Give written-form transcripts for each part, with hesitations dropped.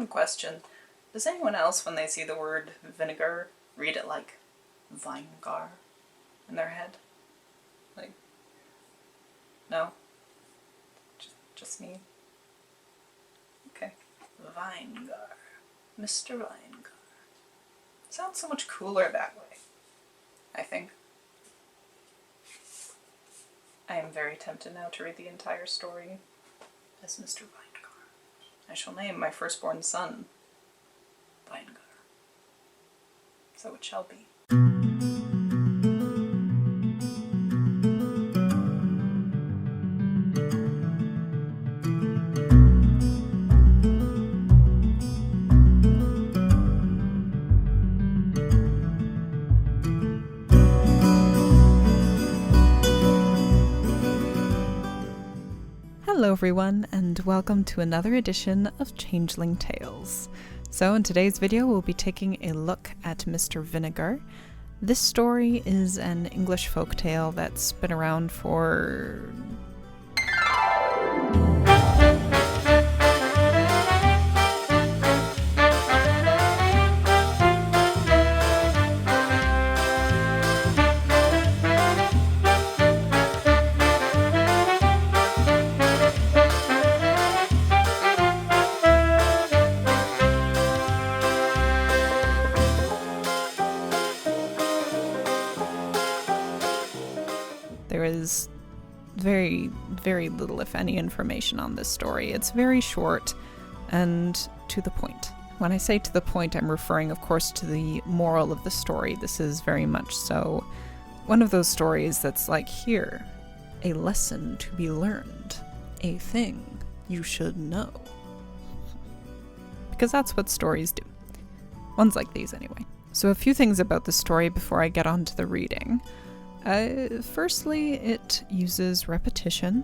random question. Does anyone else, when they see the word vinegar, read it like Vinegar in their head? Like, no? Just me? Okay. Vinegar. Mr. Vinegar. Sounds so much cooler that way, I think. I am very tempted now to read the entire story as Mr. Vinegar. I shall name my firstborn son Vinegar. So it shall be. Hello everyone, and welcome to another edition of Changeling Tales. So in today's video we'll be taking a look at Mr. Vinegar. This story is an English folktale that's been around for... There is very, very little, if any, information on this story. It's very short and to the point. When I say to the point, I'm referring, of course, to the moral of the story. This is very much so one of those stories that's like, here, a lesson to be learned, a thing you should know. Because that's what stories do. Ones like these, anyway. So a few things about the story before I get on to the reading. Firstly, it uses repetition,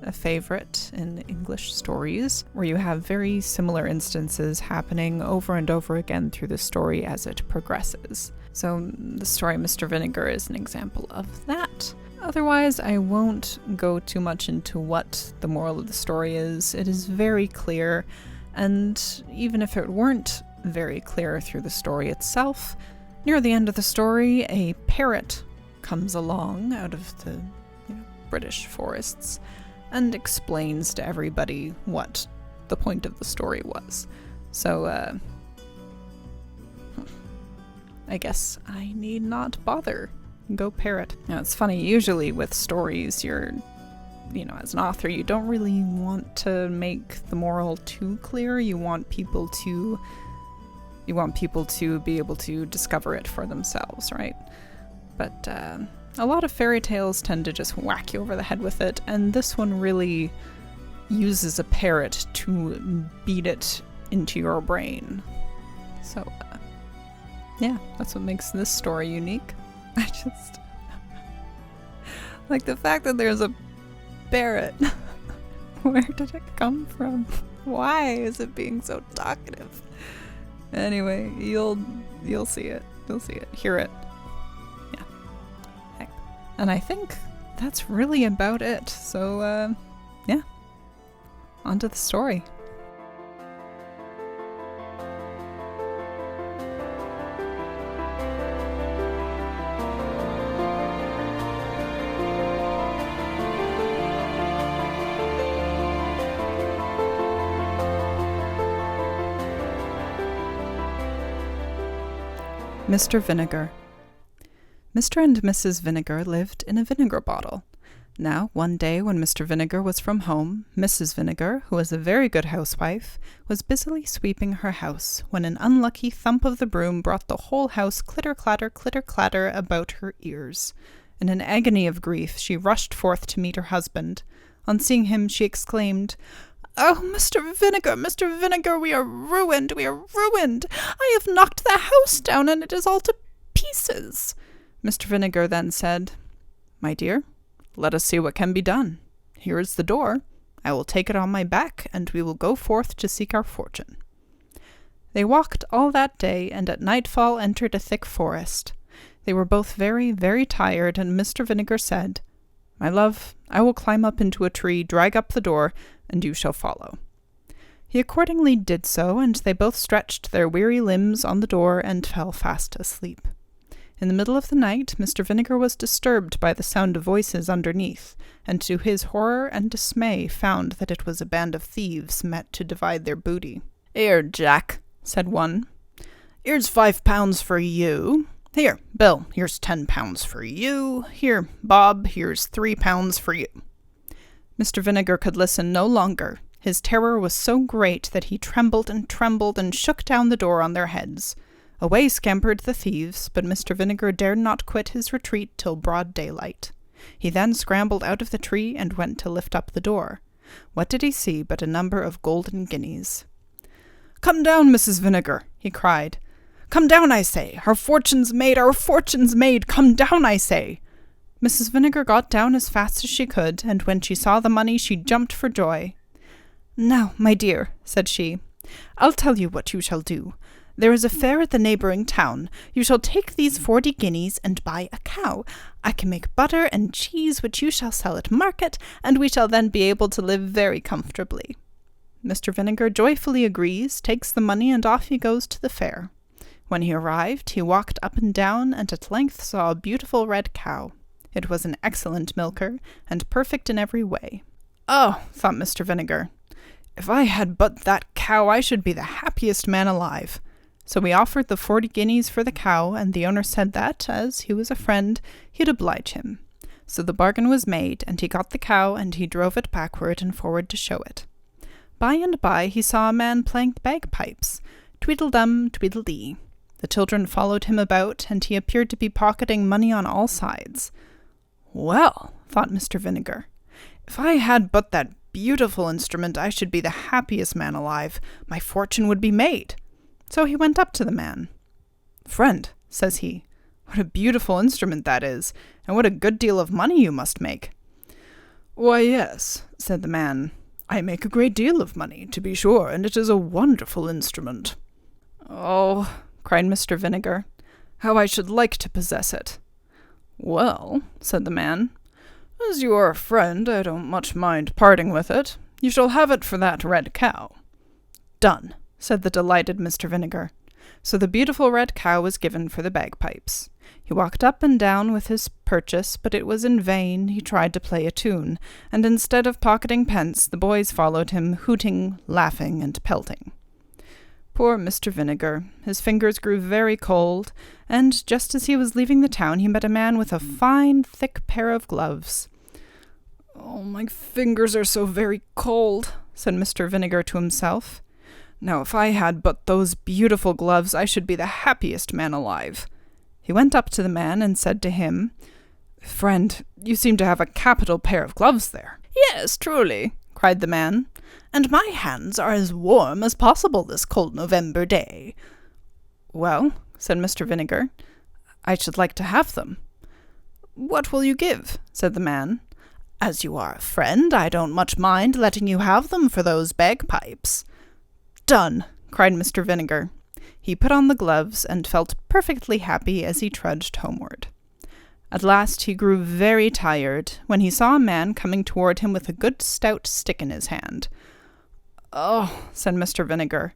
a favorite in English stories, where you have very similar instances happening over and over again through the story as it progresses. So the story Mr. Vinegar is an example of that. Otherwise, I won't go too much into what the moral of the story is. It is very clear, and even if it weren't very clear through the story itself, near the end of the story, a parrot comes along out of the British forests and explains to everybody what the point of the story was. So, I guess I need not bother. Go parrot. Now, it's funny, usually with stories, you're, as an author, you don't really want to make the moral too clear. You want people to be able to discover it for themselves, right? But a lot of fairy tales tend to just whack you over the head with it, and this one really uses a parrot to beat it into your brain. So, yeah, that's what makes this story unique. I just like the fact that there's a parrot. Where did it come from? Why is it being so talkative? Anyway, you'll see it. You'll see it. Hear it. And I think that's really about it. So, yeah. On to the story. Mr. Vinegar. Mr. and Mrs. Vinegar lived in a vinegar bottle. Now, one day when Mr. Vinegar was from home, Mrs. Vinegar, who was a very good housewife, was busily sweeping her house when an unlucky thump of the broom brought the whole house clitter-clatter about her ears. In an agony of grief, she rushed forth to meet her husband. On seeing him, she exclaimed, "Oh, Mr. Vinegar, we are ruined! I have knocked the house down, and it is all to pieces." Mr. Vinegar then said, "My dear, let us see what can be done. Here is the door. I will take it on my back, and we will go forth to seek our fortune." They walked all that day, and at nightfall entered a thick forest. They were both very, very tired, and Mr. Vinegar said, "My love, I will climb up into a tree, drag up the door, and you shall follow." He accordingly did so, and they both stretched their weary limbs on the door and fell fast asleep. In the middle of the night, Mr. Vinegar was disturbed by the sound of voices underneath, and to his horror and dismay found that it was a band of thieves met to divide their booty. "Here, Jack," said one. "Here's £5 for you. Here, Bill, here's £10 for you. Here, Bob, here's £3 for you." Mr. Vinegar could listen no longer. His terror was so great that he trembled and shook down the door on their heads. Away scampered the thieves, but Mr. Vinegar dared not quit his retreat till broad daylight. He then scrambled out of the tree and went to lift up the door. What did he see but a number of golden guineas? "Come down, Mrs. Vinegar," he cried. "Come down, I say! Our fortune's made! Our fortune's made! Come down, I say!" Mrs. Vinegar got down as fast as she could, and when she saw the money she jumped for joy. "Now, my dear," said she, "I'll tell you what you shall do. There is a fair at the neighbouring town. You shall take these 40 guineas and buy a cow. I can make butter and cheese which you shall sell at market, and we shall then be able to live very comfortably." Mr. Vinegar joyfully agrees, takes the money, and off he goes to the fair. When he arrived, he walked up and down, and at length saw a beautiful red cow. It was an excellent milker, and perfect in every way. "Oh," thought Mr. Vinegar, "if I had but that cow, I should be the happiest man alive." So he offered the 40 guineas for the cow, and the owner said that, as he was a friend, he'd oblige him. So the bargain was made, and he got the cow, and he drove it backward and forward to show it. By and by he saw a man playing bagpipes. Tweedledum, tweedledee. The children followed him about, and he appeared to be pocketing money on all sides. "Well," thought Mr. Vinegar, "if I had but that beautiful instrument, I should be the happiest man alive. My fortune would be made." So he went up to the man. "Friend," says he, "what a beautiful instrument that is, and what a good deal of money you must make." "Why, yes," said the man, "I make a great deal of money, to be sure, and it is a wonderful instrument." "Oh," cried Mr. Vinegar, "how I should like to possess it." "Well," said the man, "as you are a friend, I don't much mind parting with it. You shall have it for that red cow." "Done," said the delighted Mr. Vinegar. So the beautiful red cow was given for the bagpipes. He walked up and down with his purchase, but it was in vain. He tried to play a tune, and instead of pocketing pence, the boys followed him, hooting, laughing, and pelting. Poor Mr. Vinegar. His fingers grew very cold, and just as he was leaving the town, he met a man with a fine, thick pair of gloves. "Oh, my fingers are so very cold," said Mr. Vinegar to himself. "Now, if I had but those beautiful gloves, I should be the happiest man alive." He went up to the man and said to him, "Friend, you seem to have a capital pair of gloves there." "Yes, truly," cried the man, "and my hands are as warm as possible this cold November day." "Well," said Mr. Vinegar, "I should like to have them." "What will you give?" said the man. "As you are a friend, I don't much mind letting you have them for those bagpipes." "Done," cried Mr. Vinegar. He put on the gloves and felt perfectly happy as he trudged homeward. At last he grew very tired when he saw a man coming toward him with a good stout stick in his hand. "Oh," said Mr. Vinegar,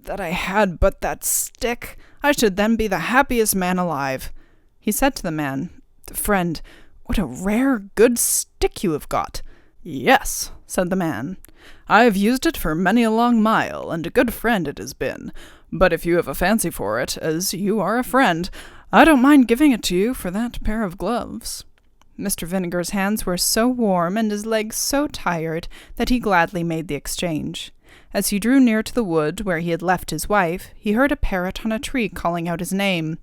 "that I had but that stick, I should then be the happiest man alive." He said to the man, "Friend, what a rare, good stick you have got." "Yes," said the man, "I have used it for many a long mile, and a good friend it has been. But if you have a fancy for it, as you are a friend, I don't mind giving it to you for that pair of gloves." Mr. Vinegar's hands were so warm and his legs so tired that he gladly made the exchange. As he drew near to the wood where he had left his wife, he heard a parrot on a tree calling out his name.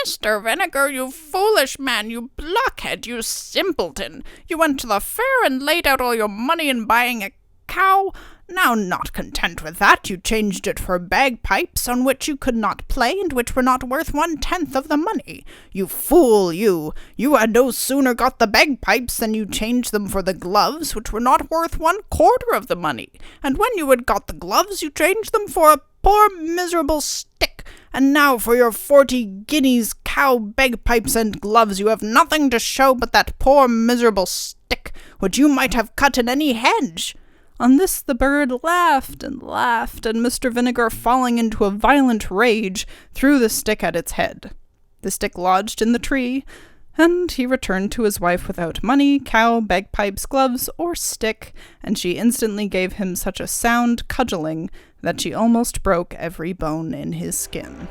"Mr. Vinegar, you foolish man, you blockhead, you simpleton! You went to the fair and laid out all your money in buying a cow. Now, not content with that, you changed it for bagpipes, on which you could not play, and which were not worth 1/10 of the money. You fool, you! You had no sooner got the bagpipes than you changed them for the gloves, which were not worth 1/4 of the money. And when you had got the gloves, you changed them for a poor miserable stick. And now for your 40 guineas, cow, bagpipes, and gloves, you have nothing to show but that poor miserable stick, which you might have cut in any hedge. On this the bird laughed and laughed, and Mr. Vinegar, falling into a violent rage, threw the stick at its head. The stick lodged in the tree, and he returned to his wife without money, cow, bagpipes, gloves, or stick, and she instantly gave him such a sound cudgelling that she almost broke every bone in his skin.